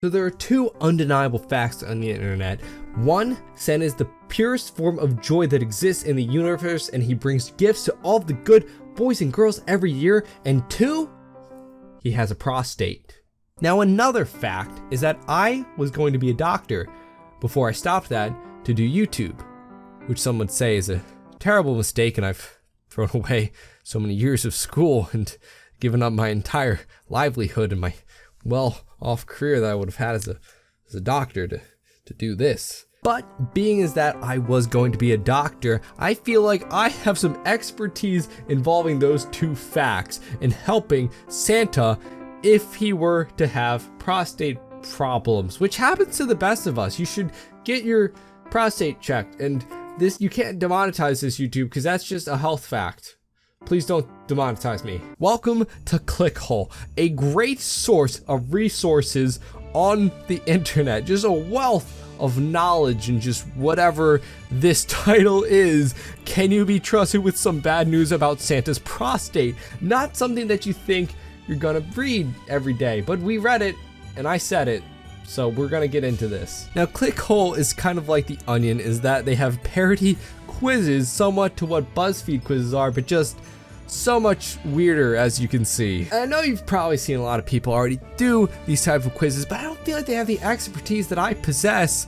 So there are two undeniable facts on the internet. One, Santa is the purest form of joy that exists in the universe, and he brings gifts to all of the good boys and girls every year. And two, he has a prostate. Now another fact is that I was going to be a doctor before I stopped that to do YouTube, which some would say is a terrible mistake, and I've thrown away so many years of school and given up my entire livelihood and my well-off career that I would have had as a doctor to do this. But being as that I was going to be a doctor, I feel like I have some expertise involving those two facts in helping Santa if he were to have prostate problems, which happens to the best of us. You should get your prostate checked, and this, you can't demonetize this, YouTube, because that's just a health fact. Please don't demonetize me. Welcome to Clickhole, a great source of resources on the internet. Just a wealth of knowledge and just whatever this title is. Can you be trusted with some bad news about Santa's prostate? Not something that you think you're gonna read every day, but we read it and I said it. So we're gonna get into this. Now, Clickhole is kind of like The Onion, is that they have parody quizzes somewhat to what BuzzFeed quizzes are, but just so much weirder, as you can see. And I know you've probably seen a lot of people already do these type of quizzes, but I don't feel like they have the expertise that I possess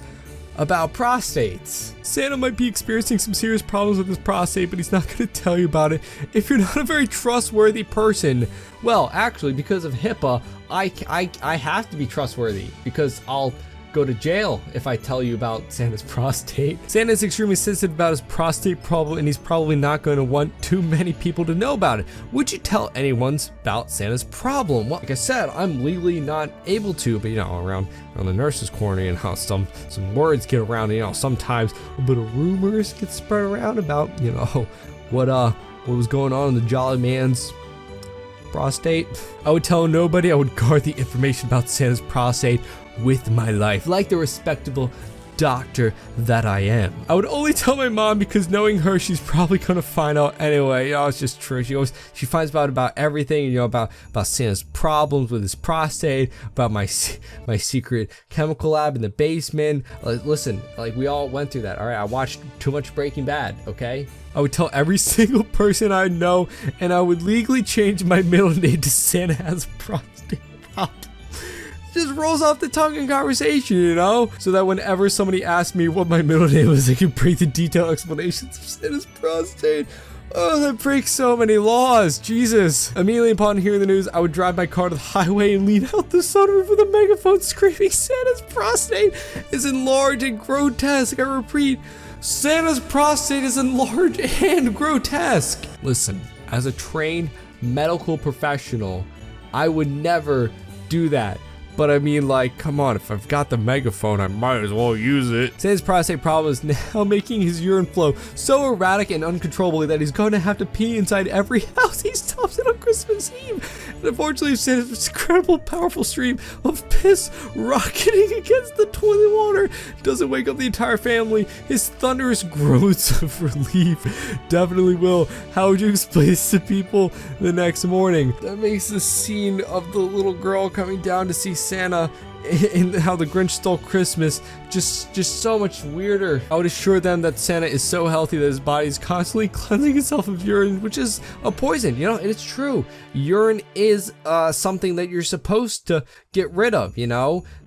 about prostates. Santa might be experiencing some serious problems with his prostate, but he's not going to tell you about it if you're not a very trustworthy person. Well, actually, because of HIPAA, I have to be trustworthy because I'll go to jail if I tell you about Santa's prostate. Santa is extremely sensitive about his prostate problem, and he's probably not going to want too many people to know about it. Would you tell anyone about Santa's problem? Well, like I said, I'm legally not able to, but around the nurse's corner, and how some words get around, sometimes a bit of rumors get spread around about, what was going on in the jolly man's prostate. I would tell nobody. I would guard the information about Santa's prostate with my life, like the respectable doctor that I am. I would only tell my mom because knowing her, she's probably gonna find out anyway. It's just true. She finds out about everything, about Santa's problems with his prostate, about my secret chemical lab in the basement. Listen, we all went through that. All right, I watched too much Breaking Bad. Okay. I would tell every single person I know, and I would legally change my middle name to Santa has prostate problem. Just rolls off the tongue in conversation, so that whenever somebody asks me what my middle name is, I can break the detailed explanations of Santa's prostate. Oh, that breaks so many laws, Jesus. Immediately upon hearing the news, I would drive my car to the highway and lean out the sunroof with a megaphone screaming, Santa's prostate is enlarged and grotesque. I repeat, Santa's prostate is enlarged and grotesque. Listen, as a trained medical professional, I would never do that. But I mean, come on, if I've got the megaphone, I might as well use it. Santa's prostate problem is now making his urine flow so erratic and uncontrollably that he's going to have to pee inside every house he stops in on Christmas Eve. And unfortunately, Santa's incredible, powerful stream of piss rocketing against the toilet water doesn't wake up the entire family. His thunderous groans of relief definitely will. How would you explain this to people the next morning? That makes the scene of the little girl coming down to see Santa in How the Grinch Stole Christmas just so much weirder. I would assure them that Santa is so healthy that his body is constantly cleansing itself of urine, which is a poison, and it's true. Urine is something that you're supposed to get rid of,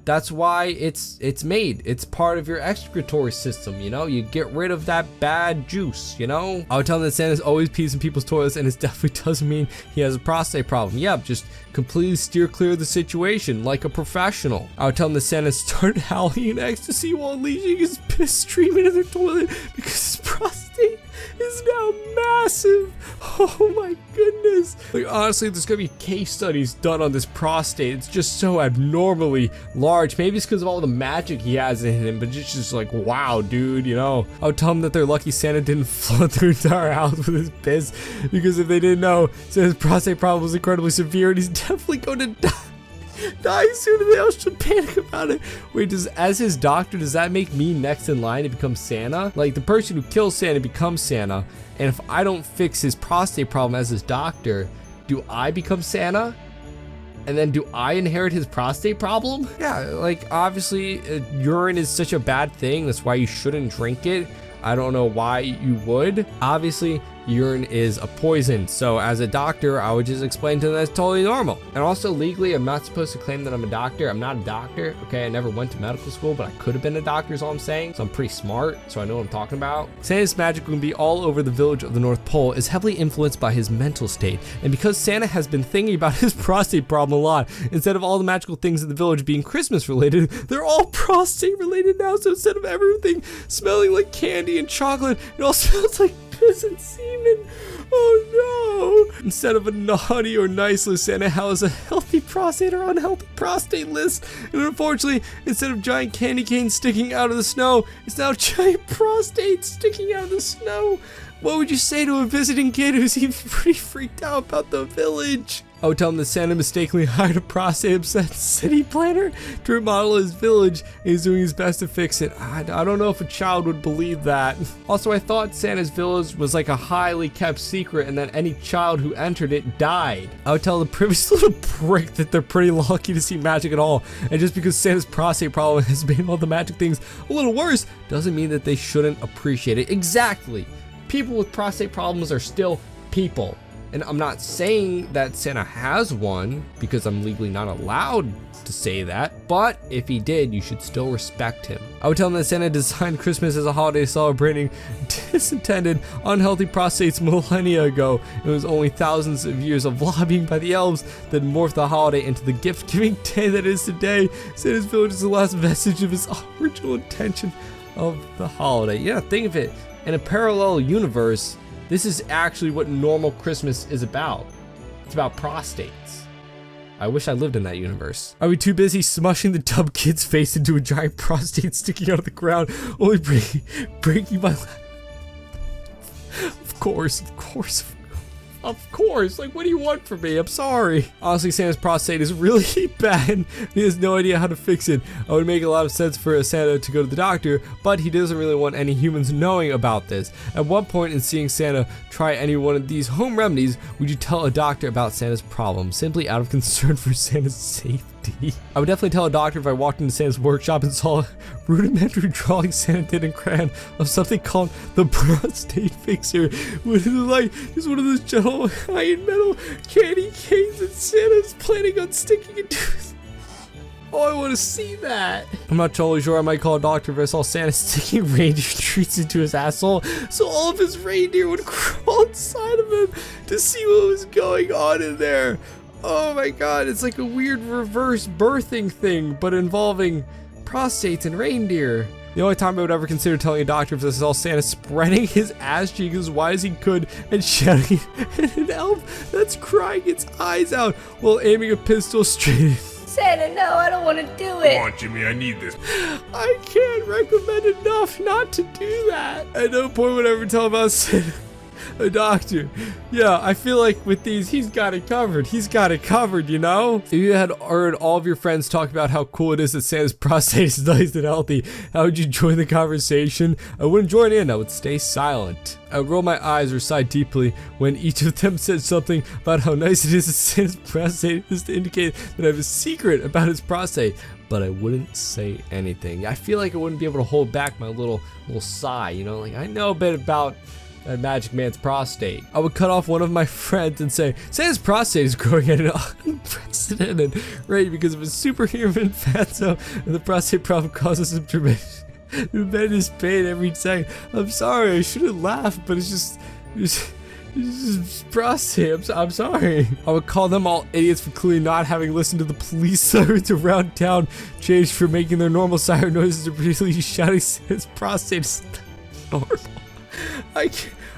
That's why it's made. It's part of your excretory system, You get rid of that bad juice, I would tell them that Santa's always pees in people's toilets, and it definitely doesn't mean he has a prostate problem. Yeah, just completely steer clear of the situation like a professional. I would tell them that Santa started howling in ecstasy while unleashing his piss stream into their toilet because his prostate is now massive. Oh my goodness. Honestly, there's gonna be case studies done on this prostate. It's just so abnormally large. Maybe it's because of all the magic he has in him, but it's just wow, dude, I would tell them that they're lucky Santa didn't flood their entire house with his piss, because if they didn't know, Santa's prostate problem was incredibly severe and he's definitely going to die soon, and they all should panic about it. Wait, as his doctor, does that make me next in line to become Santa? The person who kills Santa becomes Santa, and if I don't fix his prostate problem as his doctor, do I become Santa? And then do I inherit his prostate problem? Yeah, like obviously urine is such a bad thing. That's why you shouldn't drink it. I don't know why you would. Obviously, urine is a poison. So as a doctor, I would just explain to them that's totally normal. And also legally, I'm not supposed to claim that I'm a doctor. I'm not a doctor. Okay, I never went to medical school, but I could have been a doctor is all I'm saying. So I'm pretty smart, so I know what I'm talking about. Santa's magic will be all over the village of the North Pole is heavily influenced by his mental state. And because Santa has been thinking about his prostate problem a lot, instead of all the magical things in the village being Christmas related, they're all prostate related now. So instead of everything smelling like candy and chocolate, it all smells like piss and semen. Oh no! Instead of a naughty or nice list, Santa has a healthy prostate or unhealthy prostate list. And unfortunately, instead of giant candy canes sticking out of the snow, it's now giant prostates sticking out of the snow. What would you say to a visiting kid who's even pretty freaked out about the village? I would tell him that Santa mistakenly hired a prostate-obsessed city planner to remodel his village and he's doing his best to fix it. I don't know if a child would believe that. Also, I thought Santa's village was like a highly kept secret and that any child who entered it died. I would tell the privileged little prick that they're pretty lucky to see magic at all. And just because Santa's prostate problem has made all the magic things a little worse doesn't mean that they shouldn't appreciate it. Exactly. People with prostate problems are still people. And I'm not saying that Santa has one because I'm legally not allowed to say that, but if he did, you should still respect him. I would tell him that Santa designed Christmas as a holiday celebrating disintended, unhealthy prostates millennia ago. It was only thousands of years of lobbying by the elves that morphed the holiday into the gift-giving day that is today. Santa's village is the last vestige of his original intention of the holiday. Yeah, think of it. In a parallel universe, this is actually what normal Christmas is about. It's about prostates. I wish I lived in that universe. I'd be too busy smushing the dumb kid's face into a giant prostate sticking out of the ground, only breaking my Of course. Like, what do you want from me? I'm sorry. Honestly, Santa's prostate is really bad. He has no idea how to fix it. It would make a lot of sense for Santa to go to the doctor, but he doesn't really want any humans knowing about this. At what point in seeing Santa try any one of these home remedies would you tell a doctor about Santa's problem, simply out of concern for Santa's safety? I would definitely tell a doctor if I walked into Santa's workshop and saw a rudimentary drawing Santa did in crayon of something called the prostate fixer, with like just one of those gentle iron metal candy canes that Santa's planning on sticking into his. Oh, I want to see that. I'm not totally sure. I might call a doctor if I saw Santa sticking reindeer treats into his asshole, so all of his reindeer would crawl inside of him to see what was going on in there. Oh my god, it's like a weird reverse birthing thing, but involving prostates and reindeer. The only time I would ever consider telling a doctor if this is all Santa spreading his ass cheek as wide as he could and shouting at an elf that's crying its eyes out while aiming a pistol straight at Santa, no, I don't want to do it. Come on, Jimmy, I need this. I can't recommend enough not to do that. At no point would I ever tell about Santa. A doctor. Yeah, I feel like with these, he's got it covered. He's got it covered, you know? If you had heard all of your friends talk about how cool it is that Santa's prostate is nice and healthy, how would you join the conversation? I wouldn't join in. I would stay silent. I would roll my eyes or sigh deeply when each of them said something about how nice it is that Santa's prostate is to indicate that I have a secret about his prostate. But I wouldn't say anything. I feel like I wouldn't be able to hold back my little sigh, you know? Like, I know a bit about that magic man's prostate. I would cut off one of my friends and say, Santa's prostate is growing at an unprecedented rate because of his superhuman fatso, and the prostate problem causes him tremendous pain every second. I'm sorry, I shouldn't laugh, but it's just prostate. I'm sorry. I would call them all idiots for clearly not having listened to the police sirens around town, changed for making their normal siren noises to repeatedly shouting Santa's prostate is normal.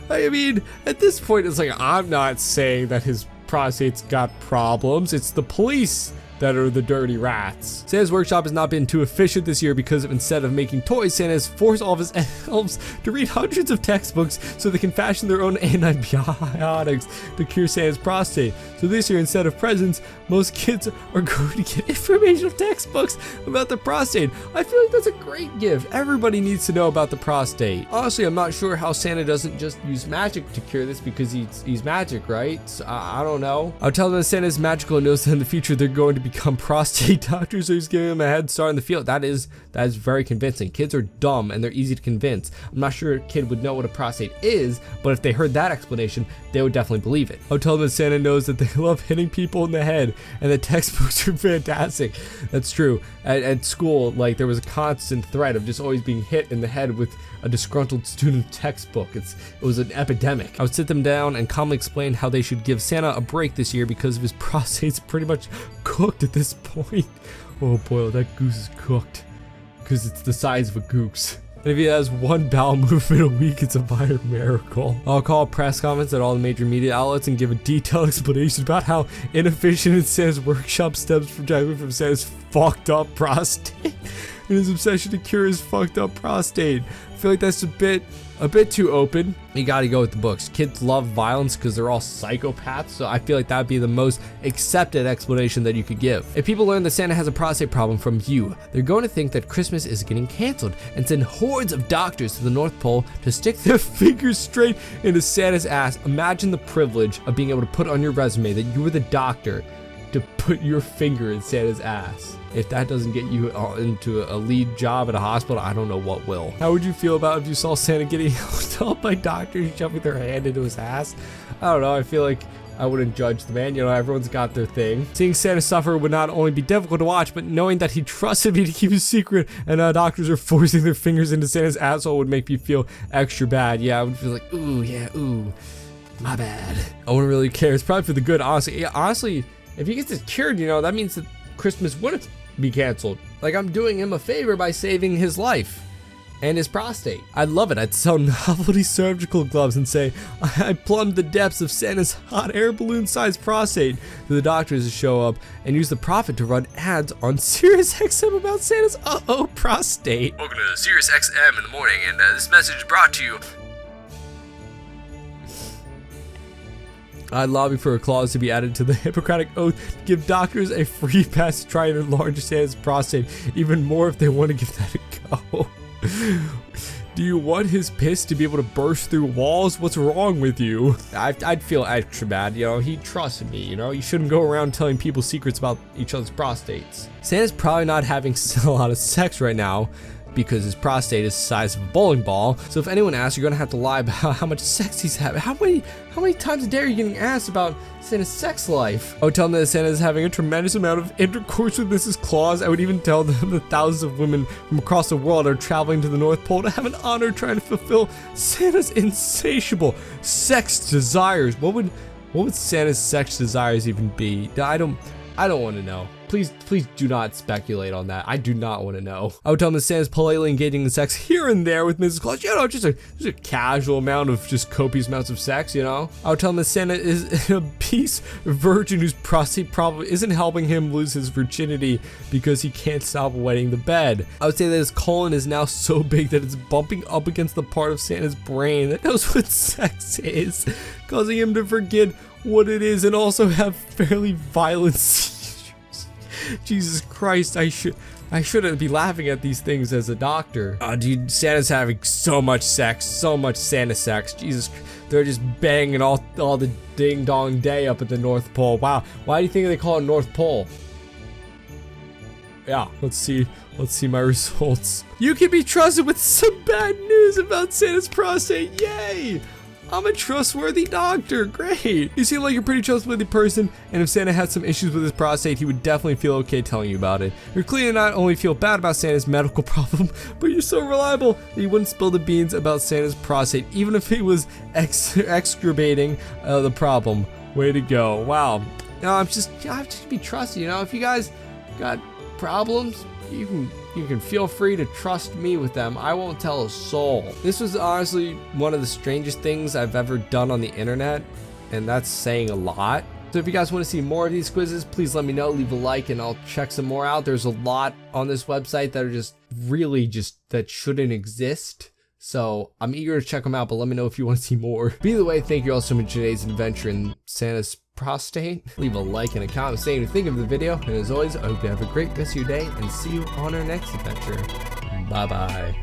I mean, at this point, it's like, I'm not saying that his prostate's got problems. It's the police that are the dirty rats. Santa's workshop has not been too efficient this year because instead of making toys, Santa has forced all of his elves to read hundreds of textbooks so they can fashion their own antibiotics to cure Santa's prostate. So this year, instead of presents, most kids are going to get informational textbooks about the prostate. I feel like that's a great gift. Everybody needs to know about the prostate. Honestly, I'm not sure how Santa doesn't just use magic to cure this, because he's magic, right? So, I don't know. I'll tell them that Santa is magical and knows that in the future they're going to become prostate doctors, so he's giving them a head start in the field. That is very convincing. Kids are dumb and they're easy to convince. I'm not sure a kid would know what a prostate is, but if they heard that explanation, they would definitely believe it. I'll tell them that Santa knows that they love hitting people in the head and the textbooks are fantastic. That's true. At school, like, there was a constant threat of just always being hit in the head with a disgruntled student textbook. It was an epidemic. I would sit them down and calmly explain how they should give Santa a break this year because of his prostate's pretty much cooked at this point. Oh boy, that goose is cooked because it's the size of a goose. And if he has one bowel movement a week, it's a minor miracle. I'll call press conference at all the major media outlets and give a detailed explanation about how inefficient in Santa's workshop stems from Santa's fucked up prostate and his obsession to cure his fucked up prostate. I feel like that's a bit too open. You gotta go with the books. Kids love violence because they're all psychopaths, so I feel like that would be the most accepted explanation that you could give. If people learn that Santa has a prostate problem from you, they're going to think that Christmas is getting canceled and send hordes of doctors to the North Pole to stick their fingers straight into Santa's ass. Imagine the privilege of being able to put on your resume that you were the doctor to put your finger in Santa's ass. If that doesn't get you into a lead job at a hospital, I don't know what will. How would you feel about if you saw Santa getting helped out by doctors shoving their hand into his ass? I don't know. I feel like I wouldn't judge the man. You know, everyone's got their thing. Seeing Santa suffer would not only be difficult to watch, but knowing that he trusted me to keep his secret and doctors are forcing their fingers into Santa's asshole would make me feel extra bad. Yeah, I would feel like, ooh, yeah, ooh, my bad. I wouldn't really care. It's probably for the good, honestly. Yeah, honestly, if he gets it cured, you know, that means that Christmas wouldn't be canceled. Like, I'm doing him a favor by saving his life and his prostate. I'd love it. I'd sell novelty surgical gloves and say, I plumbed the depths of Santa's hot air balloon sized prostate for the doctors to show up and use the profit to run ads on Sirius XM about Santa's prostate. Welcome to Sirius XM in the morning, and this message is brought to you. I'd lobby for a clause to be added to the Hippocratic Oath to give doctors a free pass to try and enlarge Santa's prostate even more if they want to give that a go. Do you want his piss to be able to burst through walls? What's wrong with you? I'd feel extra bad, you know, he trusts me, you know, you shouldn't go around telling people secrets about each other's prostates. Santa's probably not having a lot of sex right now because his prostate is the size of a bowling ball. So if anyone asks, you're gonna have to lie about how much sex he's having. How many times a day are you getting asked about Santa's sex life? I would tell them that Santa is having a tremendous amount of intercourse with Mrs. Claus. I would even tell them that thousands of women from across the world are traveling to the North Pole to have an honor trying to fulfill Santa's insatiable sex desires. What would Santa's sex desires even be? I don't want to know. Please do not speculate on that. I do not want to know. I would tell him that Santa's politely engaging in sex here and there with Mrs. Claus. You know, just a casual amount of just copious amounts of sex, you know? I would tell him that Santa is a obese virgin whose prostate probably isn't helping him lose his virginity because he can't stop wetting the bed. I would say that his colon is now so big that it's bumping up against the part of Santa's brain that knows what sex is, causing him to forget what it is and also have fairly violent seizures. Jesus Christ, I shouldn't be laughing at these things as a doctor. Dude, Santa's having so much sex, so much Santa sex. Jesus, they're just banging all the ding dong day up at the North Pole. Wow, why do you think they call it North Pole? Yeah, let's see my results. You can be trusted with some bad news about Santa's prostate. Yay! I'm a trustworthy doctor. Great. You seem like a pretty trustworthy person, and if Santa had some issues with his prostate, he would definitely feel okay telling you about it. You're clearly not only feel bad about Santa's medical problem, but you're so reliable that you wouldn't spill the beans about Santa's prostate, even if he was excrubating the problem. Way to go. Wow. No, I'm just be trusted, you know. If you guys got problems, you can feel free to trust me with them. I won't tell a soul. This was honestly one of the strangest things I've ever done on the internet, and that's saying a lot. So if you guys want to see more of these quizzes, please let me know, leave a like, and I'll check some more out. There's a lot on this website that are just really that shouldn't exist. So I'm eager to check them out, but let me know if you want to see more. But either way, thank you all so much for today's adventure in Santa's prostate. Leave a like and a comment saying what you think of the video. And as always, I hope you have a great rest of your day and see you on our next adventure. Bye bye.